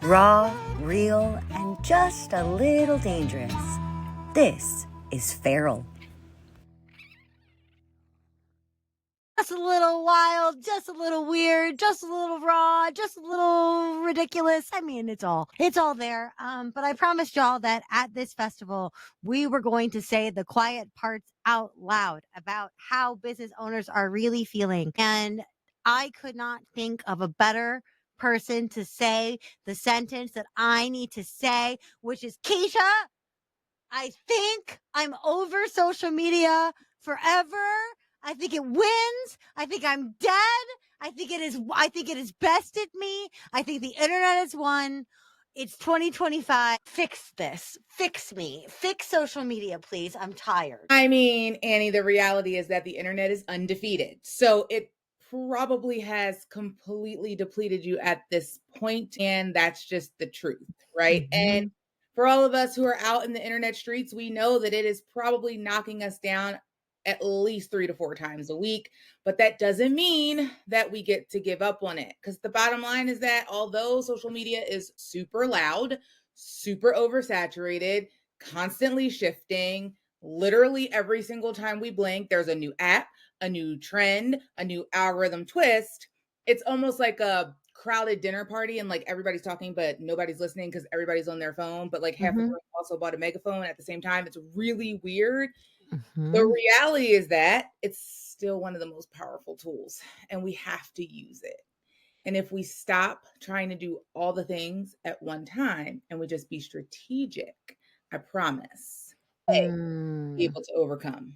Raw, real, and just a little dangerous. This is Feral. Just a little wild, just a little weird, just a little raw, just a little ridiculous. I mean, it's all there. But I promised y'all that at this festival, we were going to say the quiet parts out loud about how business owners are really feeling. And I could not think of a better person to say the sentence that I need to say, which is Keshia. I think I'm over social media forever. I think it wins. I think I'm dead. I think it is bested me. I think the internet has won. It's 2025. Fix this. Fix me. Fix social media, please. I'm tired. I mean, Annie, the reality is that the internet is undefeated. So it probably has completely depleted you at this point, and that's just the truth, right? And for all of us who are out in the internet streets, we know that it is probably knocking us down at least 3 to 4 times a week, but that doesn't mean that we get to give up on it, because the bottom line is that although social media is super loud, super oversaturated, constantly shifting, literally every single time we blink, there's a new app, a new trend, a new algorithm twist. It's almost like a crowded dinner party and like everybody's talking, but nobody's listening because everybody's on their phone, but like half the room also bought a megaphone at the same time. It's really weird. The reality is that it's still one of the most powerful tools and we have to use it. And if we stop trying to do all the things at one time and we just be strategic, I promise, be able to overcome.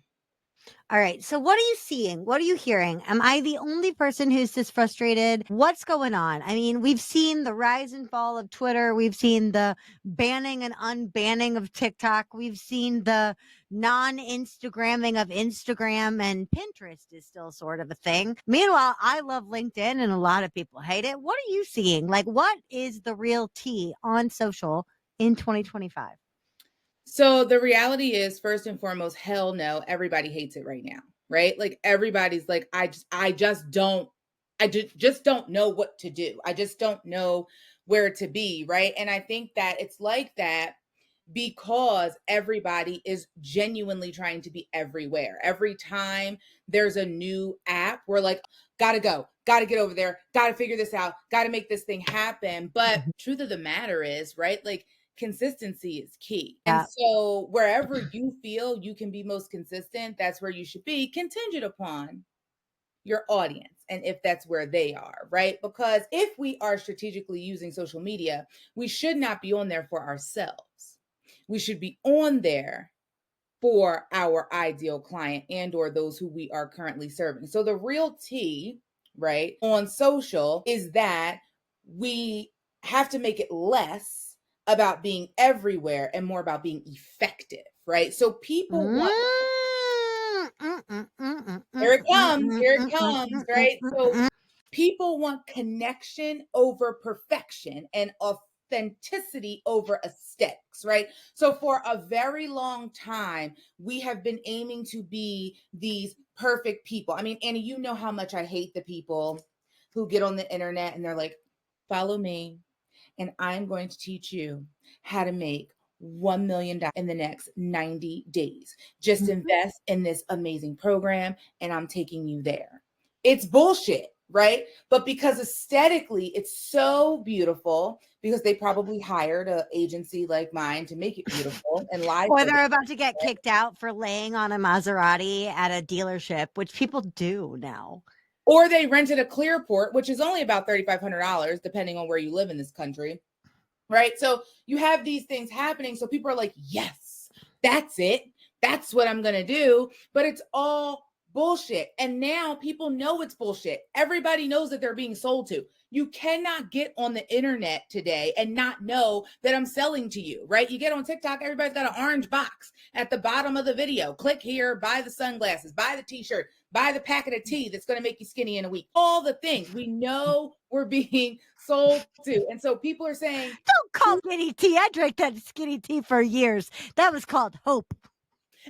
All right. So what are you seeing? What are you hearing? Am I the only person who's this frustrated? What's going on? I mean, we've seen the rise and fall of Twitter. We've seen the banning and unbanning of TikTok. We've seen the non-Instagramming of Instagram, and Pinterest is still sort of a thing. Meanwhile, I love LinkedIn and a lot of people hate it. What are you seeing? Like, what is the real tea on social in 2025? So the reality is, first and foremost, hell no, everybody hates it right now, right? Like everybody's like, I just don't know what to do. I just don't know where to be, right? And I think that it's like that because everybody is genuinely trying to be everywhere. Every time there's a new app, we're like, gotta go, gotta get over there, gotta figure this out, gotta make this thing happen. But truth of the matter is, right? Like consistency is key. And so wherever you feel you can be most consistent, that's where you should be, contingent upon your audience and if that's where they are, right? Because if we are strategically using social media, we should not be on there for ourselves. We should be on there for our ideal client and or those who we are currently serving. So the real tea, right, on social is that we have to make it less about being everywhere and more about being effective, right? So people want here it comes, right? So people want connection over perfection and authenticity over aesthetics, right? So for a very long time, we have been aiming to be these perfect people. I mean, Annie, you know how much I hate the people who get on the internet and they're like, follow me, and I'm going to teach you how to make $1 million in the next 90 days. Just invest in this amazing program and I'm taking you there. It's bullshit, right? But because aesthetically it's so beautiful, because they probably hired an agency like mine to make it beautiful and lie. Or they're about to get kicked out for laying on a Maserati at a dealership, which people do now. Or they rented a Clearport, which is only about $3,500, depending on where you live in this country. Right? So you have these things happening. So people are like, yes, that's it. That's what I'm going to do. But it's all bullshit. And now people know it's bullshit. Everybody knows that they're being sold to. You cannot get on the internet today and not know that I'm selling to you, right? You get on TikTok, everybody's got an orange box at the bottom of the video. Click here, buy the sunglasses, buy the t-shirt, buy the packet of tea that's going to make you skinny in a week. All the things we know we're being sold to. And so people are saying, don't call skinny tea. I drank that skinny tea for years. That was called hope.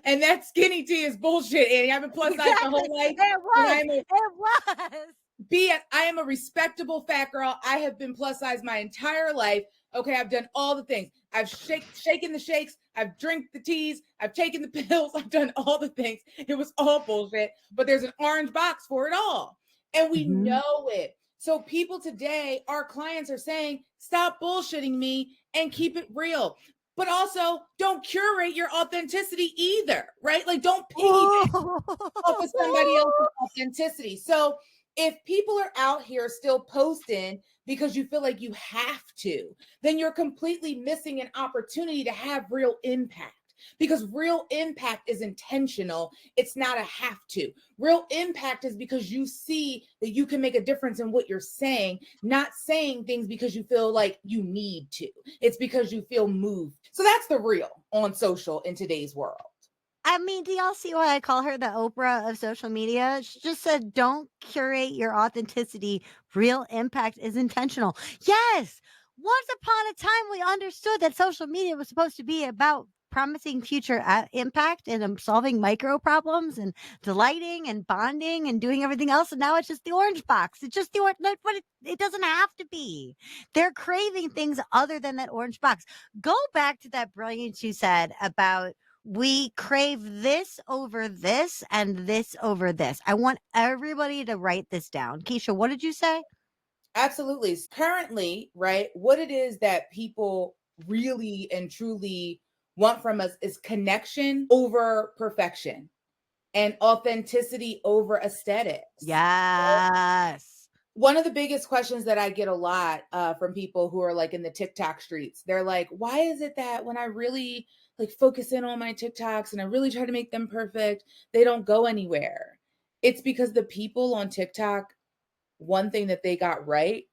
And that skinny tea is bullshit, Annie. I've been plus size my whole life. It was. I am a respectable fat girl. I have been plus size my entire life. Okay, I've done all the things. I've shaken the shakes. I've drank the teas. I've taken the pills. I've done all the things. It was all bullshit, but there's an orange box for it all. And we know it. So people today, our clients are saying, stop bullshitting me and keep it real. But also don't curate your authenticity either, right? Like don't piggyback off of somebody else's authenticity. So if people are out here still posting because you feel like you have to, then you're completely missing an opportunity to have real impact. Because real impact is intentional. It's not a have to. Real impact is because you see that you can make a difference in what you're saying, not saying things because you feel like you need to. It's because you feel moved. So that's the real on social in today's world. I mean, do y'all see why I call her the Oprah of social media? She just said, don't curate your authenticity. Real impact is intentional. Yes. Once upon a time, we understood that social media was supposed to be about promising future impact and solving micro problems and delighting and bonding and doing everything else. And now it's just the orange box. It's just the orange, but it doesn't have to be. They're craving things other than that orange box. Go back to that brilliance you said about we crave this over this and this over this. I want everybody to write this down. Keshia, what did you say? Absolutely. Currently, right, what it is that people really and truly want from us is connection over perfection and authenticity over aesthetics. Yes. One of the biggest questions that I get a lot from people who are like in the TikTok streets, they're like, why is it that when I really like focus in on my TikToks and I really try to make them perfect, they don't go anywhere? It's because the people on TikTok, one thing that they got right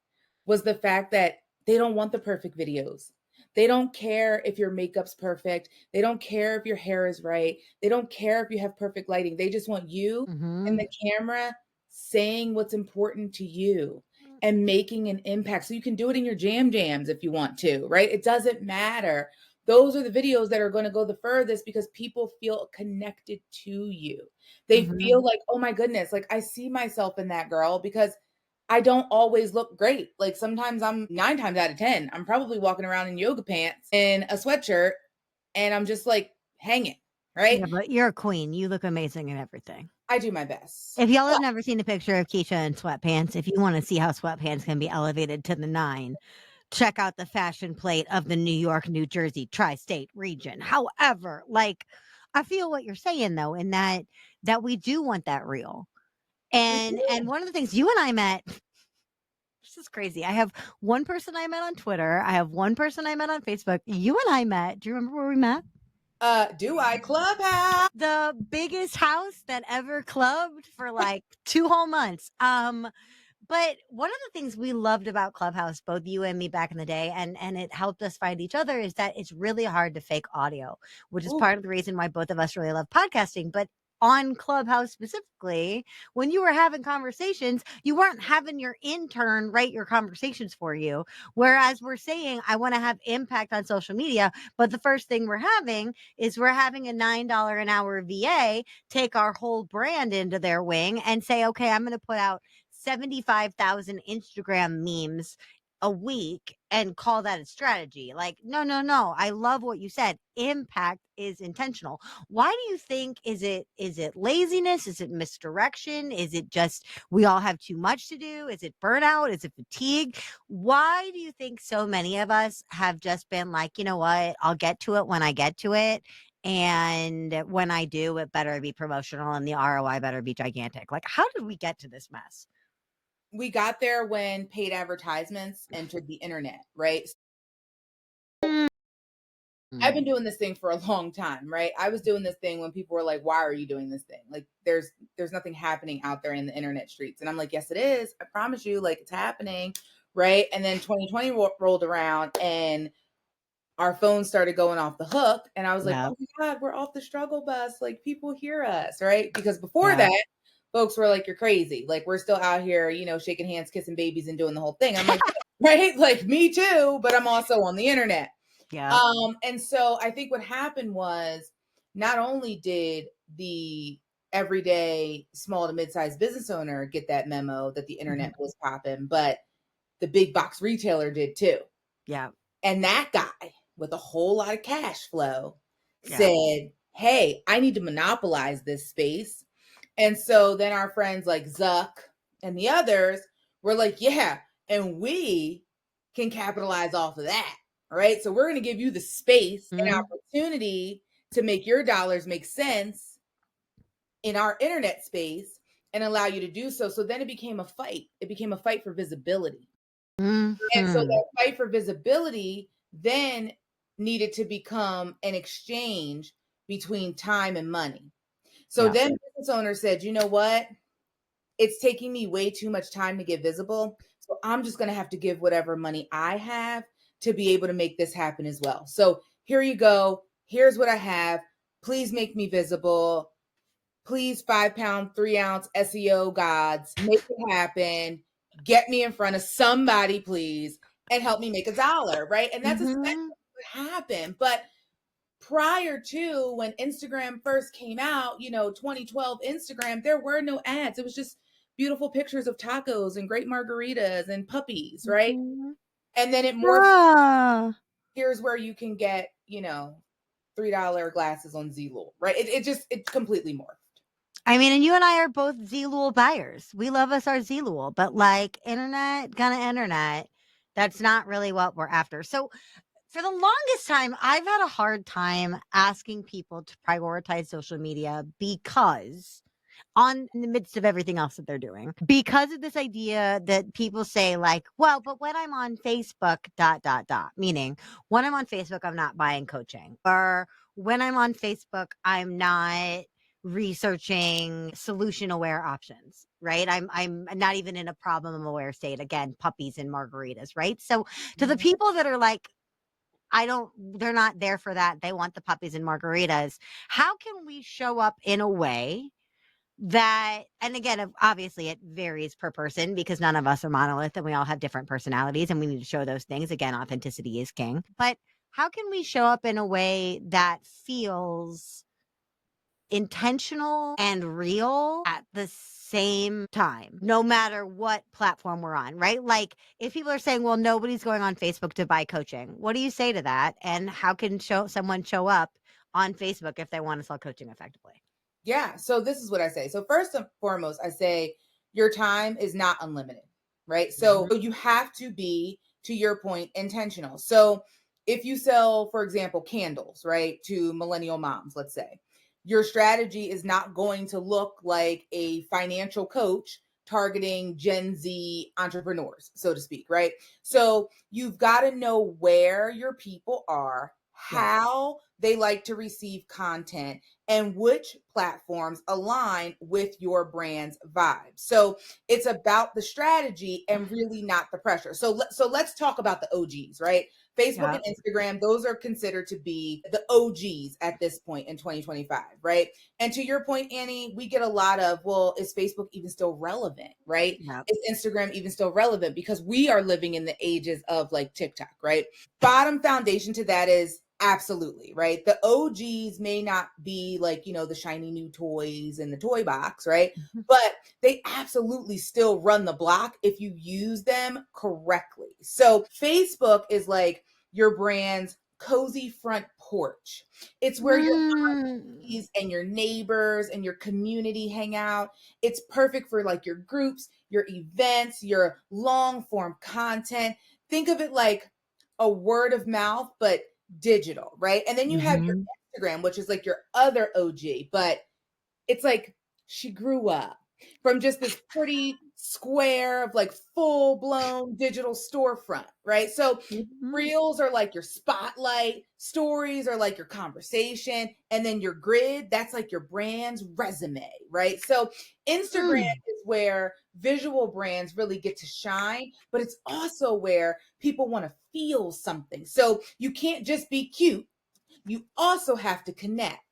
was the fact that they don't want the perfect videos. They don't care if your makeup's perfect. They don't care if your hair is right. They don't care if you have perfect lighting. They just want you and the camera saying what's important to you and making an impact. So you can do it in your jams if you want to, right? It doesn't matter. Those are the videos that are going to go the furthest because people feel connected to you. They feel like, oh my goodness, like I see myself in that girl because I don't always look great. Like sometimes I'm 9 times out of 10, I'm probably walking around in yoga pants and a sweatshirt and I'm just like hanging, right? Yeah, but you're a queen. You look amazing in everything. I do my best. If y'all have never seen a picture of Keshia in sweatpants, if you want to see how sweatpants can be elevated to the 9, check out the fashion plate of the New York, New Jersey tri-state region. However, like I feel what you're saying though, in that we do want that real. And one of the things you and I met, this is crazy. I have one person I met on Twitter. I have one person I met on Facebook. You and I met. Do you remember where we met? Do I Clubhouse? The biggest house that ever clubbed for like 2 whole months. But one of the things we loved about Clubhouse, both you and me back in the day, and it helped us find each other, is that it's really hard to fake audio, which is part of the reason why both of us really love podcasting. But on Clubhouse specifically, when you were having conversations, you weren't having your intern write your conversations for you. Whereas we're saying, I want to have impact on social media. But the first thing we're having is we're having a $9 an hour VA take our whole brand into their wing and say, okay, I'm going to put out 75,000 Instagram memes a week and call that a strategy. Like, no. I love what you said. Impact is intentional. Why do you think is it laziness? Is it misdirection? Is it just we all have too much to do? Is it burnout? Is it fatigue? Why do you think so many of us have just been like, you know what? I'll get to it when I get to it. And when I do, it better be promotional and the ROI better be gigantic. Like, how did we get to this mess? We got there when paid advertisements entered the internet, right? I've been doing this thing for a long time, right? I was doing this thing when people were like, why are you doing this thing? Like there's nothing happening out there in the internet streets. And I'm like, yes, it is. I promise you, like it's happening, right? And then 2020 rolled around and our phones started going off the hook. And I was like, oh my God, we're off the struggle bus. Like people hear us, right? Because before that, folks were like, you're crazy. Like we're still out here, you know, shaking hands, kissing babies and doing the whole thing. I'm like, right? Like me too, but I'm also on the internet. And so I think what happened was not only did the everyday small to mid-sized business owner get that memo that the internet was popping, but the big box retailer did too. Yeah. And that guy with a whole lot of cash flow said, hey, I need to monopolize this space. And so then our friends like Zuck and the others were like, yeah, and we can capitalize off of that. All right. So we're going to give you the space and opportunity to make your dollars make sense in our internet space and allow you to do so. So then it became a fight. It became a fight for visibility. And so that fight for visibility then needed to become an exchange between time and money. So then business owners said, you know what? It's taking me way too much time to get visible. So I'm just going to have to give whatever money I have to be able to make this happen as well. So here you go. Here's what I have. Please make me visible. Please, 5-pound, 3-ounce SEO gods, make it happen. Get me in front of somebody, please, and help me make $1, right? And that's essentially what happened. But prior to when Instagram first came out, 2012 Instagram, there were no ads. It was just beautiful pictures of tacos and great margaritas and puppies, right? And then it morphed. Here's where you can get, $3 glasses on Zlul, right? It completely morphed. I mean, and you and I are both Zlul buyers. We love us our Zlul, but like internet, that's not really what we're after. So for the longest time, I've had a hard time asking people to prioritize social media because in the midst of everything else that they're doing, because of this idea that people say like, well, but when I'm on Facebook, ... meaning when I'm on Facebook, I'm not buying coaching, or when I'm on Facebook, I'm not researching solution aware options, right? I'm not even in a problem aware state. Again, puppies and margaritas, right? So to the people that are like, they're not there for that. They want the puppies and margaritas. How can we show up in a way that, and again, obviously it varies per person because none of us are monolith and we all have different personalities and we need to show those things. Again, authenticity is king. But how can we show up in a way that feels intentional and real at the same time, no matter what platform we're on, right? Like if people are saying, well, nobody's going on Facebook to buy coaching, what do you say to that? And how can someone show up on Facebook if they want to sell coaching effectively? Yeah. So this is what I say. So first and foremost, I say your time is not unlimited, right? So you have to be, to your point, intentional. So if you sell, for example, candles, right, to millennial moms, let's say, your strategy is not going to look like a financial coach targeting Gen Z entrepreneurs, so to speak, right? So you've got to know where your people are, how they like to receive content, and which platforms align with your brand's vibe. So it's about the strategy and really not the pressure. So let's talk about the OGs, right? Facebook and Instagram, those are considered to be the OGs at this point in 2025, right? And to your point, Annie, we get a lot of, well, is Facebook even still relevant, right? Is Instagram even still relevant? Because we are living in the ages of like TikTok, right? Bottom foundation to that is absolutely, right? The OGs may not be like, the shiny new toys in the toy box, right? But they absolutely still run the block if you use them correctly. So Facebook is like your brand's cozy front porch. It's where your aunties and your neighbors and your community hang out. It's perfect for like your groups, your events, your long form content. Think of it like a word of mouth, but digital, right? And then you have your Instagram, which is like your other OG, but it's like she grew up from just this pretty square of like full blown digital storefront, right? So reels are like your spotlight, stories are like your conversation, and then your grid, that's like your brand's resume, right? So Instagram is where visual brands really get to shine, but it's also where people want to feel something. So you can't just be cute, you also have to connect.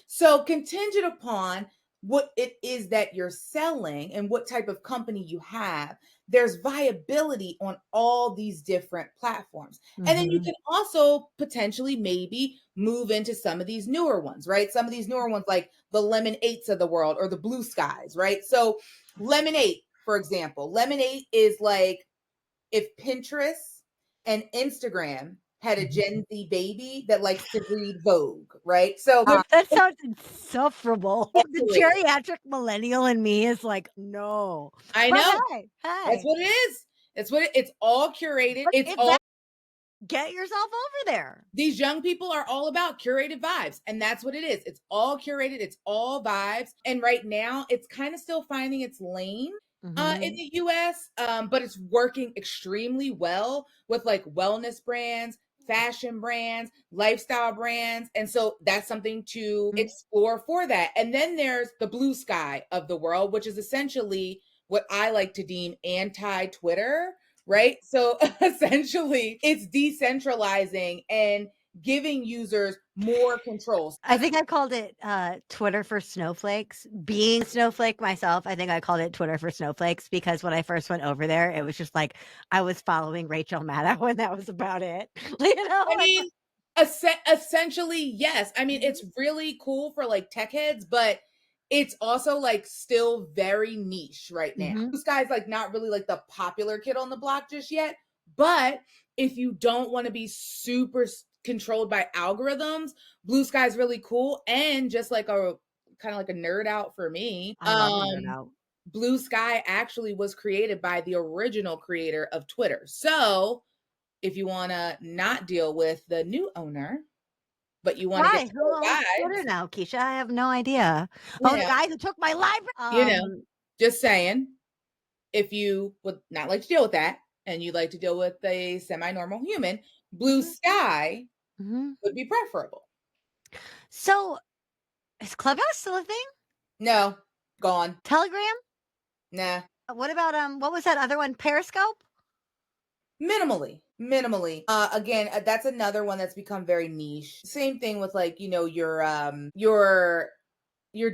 So contingent upon what it is that you're selling and what type of company you have, there's viability on all these different platforms. And then you Mhm. can also potentially maybe move into some of these newer ones, right? Some of these newer ones like the Lemon Eights of the world or the Blue Skies, right? So Lemonade, for example, Lemonade is like if Pinterest and Instagram had a Mhm. Gen Z baby that likes to read Vogue, right? So That sounds insufferable. The exactly. geriatric millennial in me is like, "No." I But know. hey, That's hey, what it is. It's all curated. but It's if all that get yourself over there. these young people are all about curated vibes. And that's what it is. It's all curated, it's all vibes. And right now, it's kind of still finding its lane in Mhm. the US, but it's working extremely well with like wellness brands, fashion brands, lifestyle brands. And so that's something to explore for that. And then there's the blue sky of the world, which is essentially what I like to deem anti Twitter, right? So essentially, it's decentralizing and giving users more control. I think I called it Twitter for snowflakes. Being a snowflake myself, I think I called it Twitter for snowflakes because when I first went over there, it was just like I was following Rachel Maddow and that was about it. You know, I like mean, essentially, yes. I mean, it's really cool for like tech heads, but it's also like still very niche right now. Mhm. This guy's like not really like the popular kid on the block just yet. But if you don't want to be super controlled by algorithms, Blue Sky's really cool and just like a kind of like a nerd out for me. I love a nerd out. Blue Sky actually was created by the original creator of Twitter. So if you want to not deal with the new owner, but you want to get Why? the Who old owns Twitter vibes, now, Keisha? I have no idea. you Oh, the know, guy who took my library. you know, just saying, if you would not like to deal with that and you'd like to deal with a semi-normal human, Blue Mhm, Sky mhm. would be preferable. So is Clubhouse still a thing? No, gone. Telegram? Nah. What about what was that other one? Periscope? Minimally. Again, that's another one that's become very niche. Same thing with like, your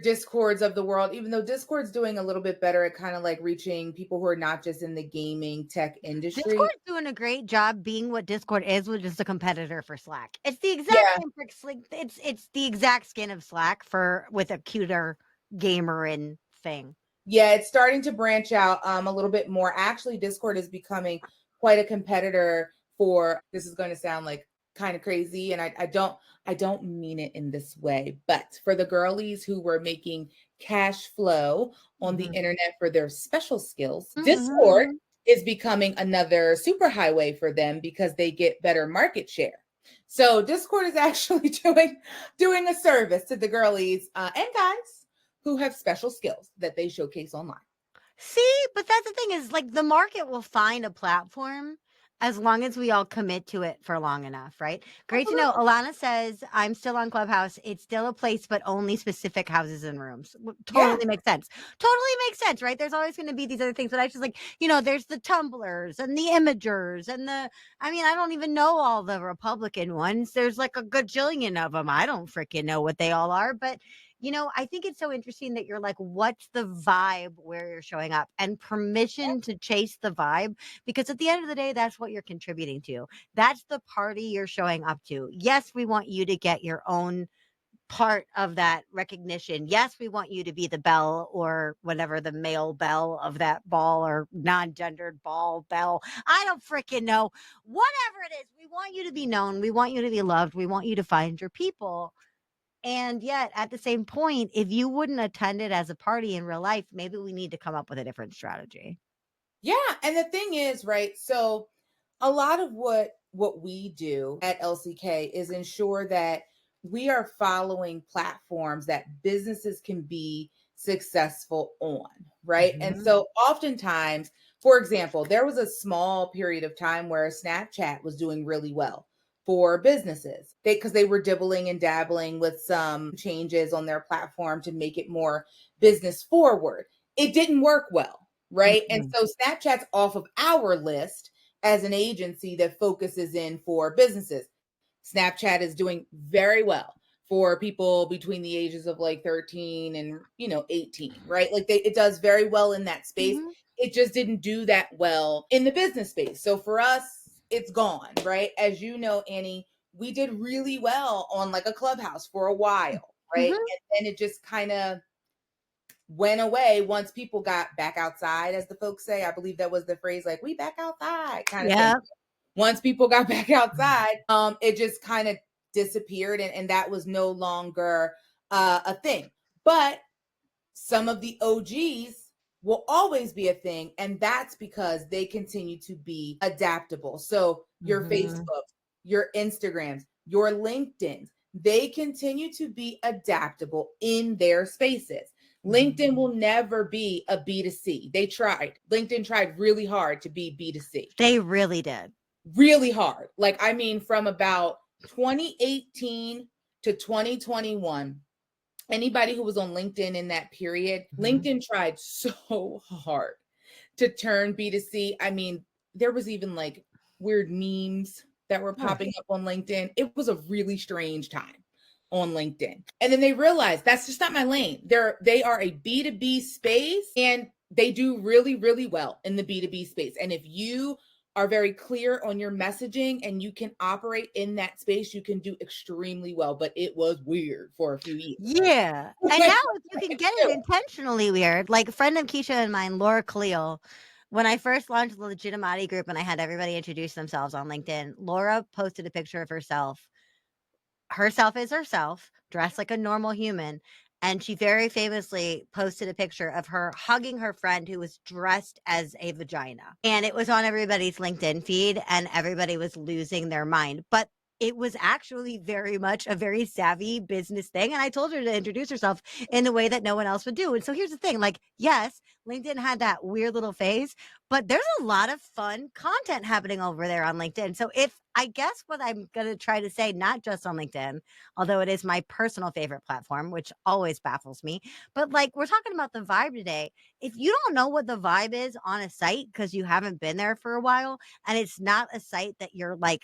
discords of the world, even though discord's doing a little bit better at kind of like reaching people who are not just in the gaming tech industry. Discord's doing a great job being what Discord is, which is a competitor for Slack. It's the exact Yeah. same for Slack. It's the exact skin of Slack for with a cuter gamer and thing. Yeah, it's starting to branch out a little bit more. Actually, Discord is becoming quite a competitor for, this is going to sound like kind of crazy, and I don't mean it in this way, but for the girlies who were making cash flow on the Mhm. internet for their special skills, Mhm, Discord mhm. is becoming another superhighway for them because they get better market share. So Discord is actually doing a service to the girlies and guys who have special skills that they showcase online. See, but that's the thing is like the market will find a platform as long as we all commit to it for long enough, right? Great to know. Absolutely. Alana says, I'm still on Clubhouse. It's still a place, but only specific houses and rooms. Yeah. Totally makes sense. Totally makes sense, right? There's always going to be these other things, but I just like, there's the Tumblers and the Imagers and I mean, I don't even know all the Republican ones. There's like a gajillion of them. I don't freaking know what they all are, but I think it's so interesting that you're like, what's the vibe where you're showing up and permission to chase the vibe? Because at the end of the day, that's what you're contributing to. That's the party you're showing up to. Yes, we want you to get your own part of that recognition. Yes, we want you to be the belle or whatever the male belle of that ball or non-gendered ball belle. I don't freaking know. Whatever it is, we want you to be known. We want you to be loved. We want you to find your people. And yet, at the same point, if you wouldn't attend it as a party in real life, maybe we need to come up with a different strategy. Yeah, and the thing is, right? So a lot of what we do at LCK is ensure that we are following platforms that businesses can be successful on, right? And Mhm. so oftentimes, for example, there was a small period of time where Snapchat was doing really well for businesses. Because they were dibbling and dabbling with some changes on their platform to make it more business forward. It didn't work well, right? And Mhm. so Snapchat's off of our list as an agency that focuses in for businesses. Snapchat is doing very well. for people between the ages of like 13 and 18, right? Like it does very well in that space. Mhm. It just didn't do that well in the business space. So for us, it's gone, right? As you know, Annie, we did really well on like a Clubhouse for a while, right? Mhm. And then it just kind of went away once people got back outside, as the folks say. I believe that was the phrase, like, we back outside kind of thing. Yeah. Once people got back outside, it just kind of disappeared, and that was no longer a thing. But some of the OGs will always be a thing, and that's because they continue to be adaptable. So your Mhm. Facebook, your Instagrams, your LinkedIn, they continue to be adaptable in their spaces. LinkedIn will never be a B2C. LinkedIn tried really hard to be B2C. They really did. Really hard. Like, I mean, from about 2018 to 2021, anybody who was on LinkedIn in that period, LinkedIn tried so hard to turn B2C. I mean, there was even like weird memes that were popping up on LinkedIn. It was a really strange time on LinkedIn. And then they realized that's just not my lane. They are a B2B space, and they do really, really well in the B2B space. And if you are very clear on your messaging and you can operate in that space, you can do extremely well. But it was weird for a few years. Yeah. And Like, now if you can get it intentionally weird, like a friend of Keisha and mine, Laura Khalil, when I first launched the Legitimati group and I had everybody introduce themselves on LinkedIn, Laura posted a picture of herself as herself, dressed like a normal human. And she very famously posted a picture of her hugging her friend who was dressed as a vagina. And it was on everybody's LinkedIn feed, and everybody was losing their mind. But it was actually very much a very savvy business thing. And I told her to introduce herself in the way that no one else would do. And so here's the thing, like, yes, LinkedIn had that weird little phase, but there's a lot of fun content happening over there on LinkedIn. So I guess what I'm going to try to say, not just on LinkedIn, although it is my personal favorite platform, which always baffles me, but like we're talking about the vibe today. If you don't know what the vibe is on a site because you haven't been there for a while, and it's not a site that you're like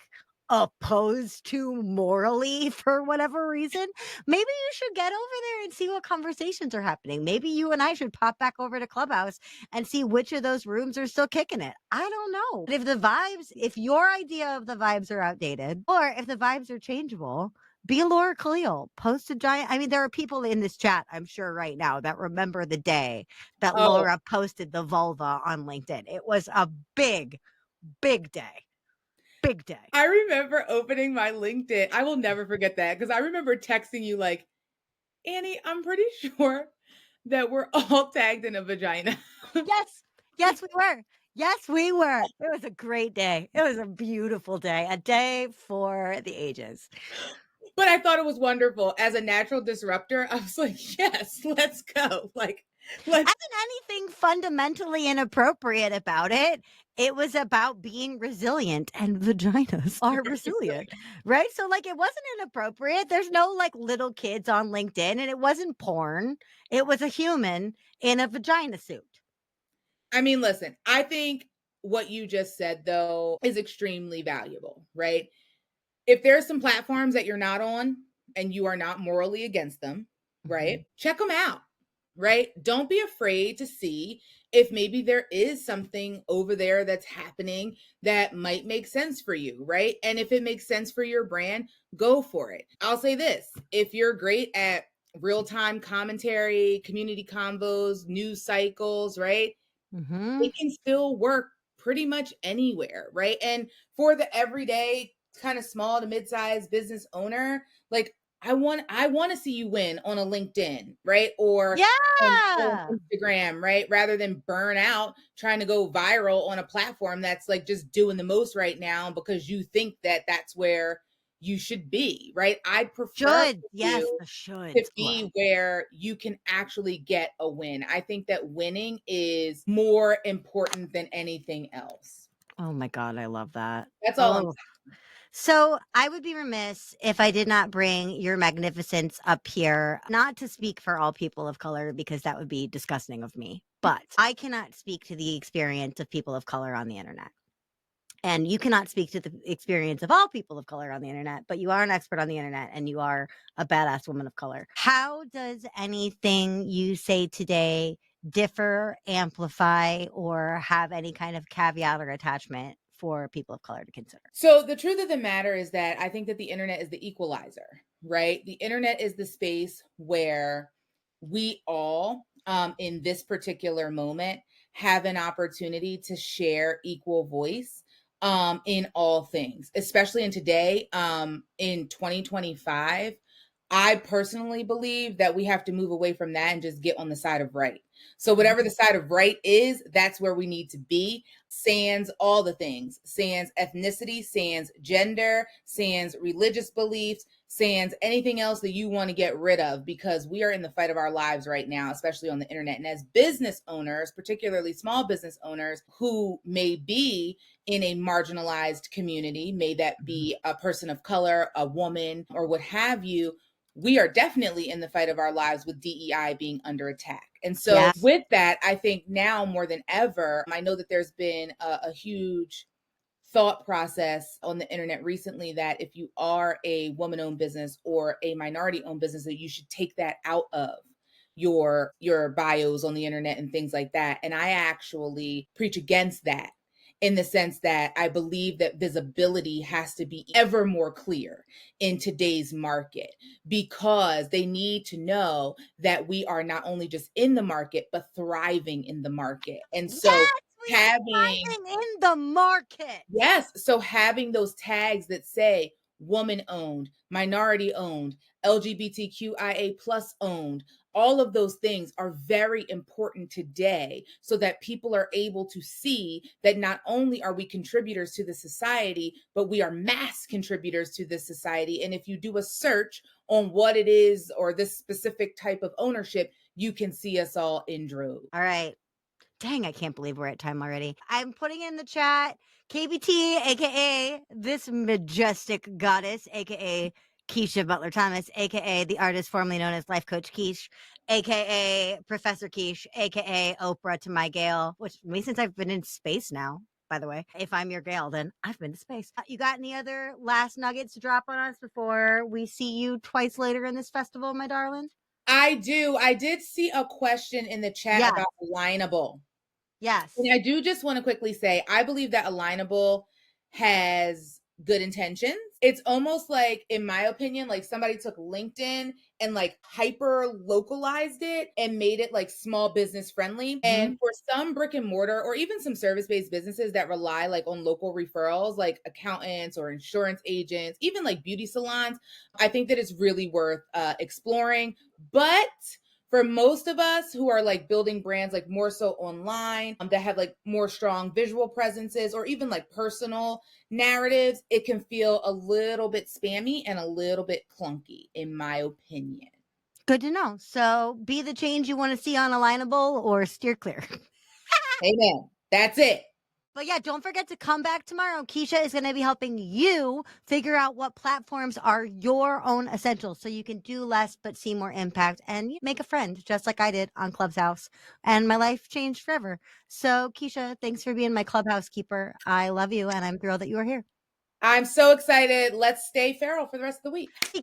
opposed to morally for whatever reason, maybe you should get over there and see what conversations are happening. Maybe you and I should pop back over to Clubhouse and see which of those rooms are still kicking it. I don't know. But if your idea of the vibes are outdated, or if the vibes are changeable, be Laura Khalil. Post a giant. I mean, there are people in this chat, I'm sure, right now that remember the day that oh, Laura posted the vulva on LinkedIn. It was a big, big day. Big day. I remember opening my LinkedIn. I will never forget that because I remember texting you like, Annie, I'm pretty sure that we're all tagged in a vagina. Yes. Yes, we were. Yes, we were. It was a great day. It was a beautiful day, a day for the ages. But I thought it was wonderful. As a natural disruptor, I was like, yes, let's go. Like, let's. Wasn't anything fundamentally inappropriate about it. It was about being resilient, and vaginas are resilient, right? So, like, it wasn't inappropriate. There's no like little kids on LinkedIn, and it wasn't porn. It was a human in a vagina suit. I mean, listen, I think what you just said, though, is extremely valuable, right? If there's some platforms that you're not on and you are not morally against them, right? Check them out, right? Don't be afraid to see if maybe there is something over there that's happening that might make sense for you, right? And if it makes sense for your brand, go for it. I'll say this, if you're great at real-time commentary, community convos, news cycles, right? It can still work pretty much anywhere, right? And for the everyday kind of small to mid-sized business owner, like I want to see you win on a LinkedIn, right? Or on Yeah. Instagram, right? Rather than burn out trying to go viral on a platform that's like just doing the most right now because you think that that's where you should be, right? I'd prefer Should. Yes, you the to should. be where you can actually get a win. I think that winning is more important than anything else. Oh my God, I love that. That's all I'm Oh. So I would be remiss if I did not bring your magnificence up here, not to speak for all people of color, because that would be disgusting of me, but I cannot speak to the experience of people of color on the internet. And you cannot speak to the experience of all people of color on the internet, but you are an expert on the internet and you are a badass woman of color. How does anything you say today differ, amplify, or have any kind of caveat or attachment for people of color to consider? So the truth of the matter is that I think that the internet is the equalizer, right? The internet is the space where we all, in this particular moment, have an opportunity to share equal voice in all things, especially in today, in 2025. I personally believe that we have to move away from that and just get on the side of right. So whatever the side of right is, that's where we need to be. Sans all the things, sans ethnicity, sans gender, sans religious beliefs, sans anything else that you want to get rid of, because we are in the fight of our lives right now, especially on the internet. And as business owners, particularly small business owners who may be in a marginalized community, may that be a person of color, a woman, or what have you, we are definitely in the fight of our lives with DEI being under attack. And so Yes. with that, I think now more than ever, I know that there's been a huge thought process on the internet recently that if you are a woman-owned business or a minority-owned business, that you should take that out of your bios on the internet and things like that. And I actually preach against that, in the sense that I believe that visibility has to be ever more clear in today's market, because they need to know that we are not only just in the market, but thriving in the market. And so Yes, we are having thriving in the market. Yes. So having those tags that say woman owned, minority owned, LGBTQIA plus owned, all of those things are very important today, so that people are able to see that not only are we contributors to the society, but we are mass contributors to this society. And if you do a search on what it is or this specific type of ownership, you can see us all in droves. All right. Dang, I can't believe we're at time already. I'm putting in the chat KBT, aka this majestic goddess, aka Keshia Butler-Thomas, aka the artist formerly known as Life Coach Keish, aka Professor Keish, aka Oprah to my Gail, which me since I've been in space now. By the way, if I'm your Gail, then I've been to space. You got any other last nuggets to drop on us before we see you twice later in this festival, my darling? I do. I did see a question in the chat Yes. about alignable. Yes. And I do just want to quickly say, I believe that alignable has good intentions. It's almost like, in my opinion, like somebody took LinkedIn and like hyper localized it and made it like small business friendly. And for some brick and mortar or even some service-based businesses that rely like on local referrals, like accountants or insurance agents, even like beauty salons, I think that it's really worth exploring. But for most of us who are like building brands, like more so online, that have like more strong visual presences or even like personal narratives, it can feel a little bit spammy and a little bit clunky, in my opinion. Good to know. So be the change you want to see on Alignable or steer clear. Amen. That's it. But yeah, don't forget to come back tomorrow. Keshia is going to be helping you figure out what platforms are your own essentials so you can do less but see more impact and make a friend, just like I did on Clubhouse. And my life changed forever. So, Keshia, thanks for being my Clubhouse keeper. I love you, and I'm thrilled that you are here. I'm so excited. Let's stay feral for the rest of the week.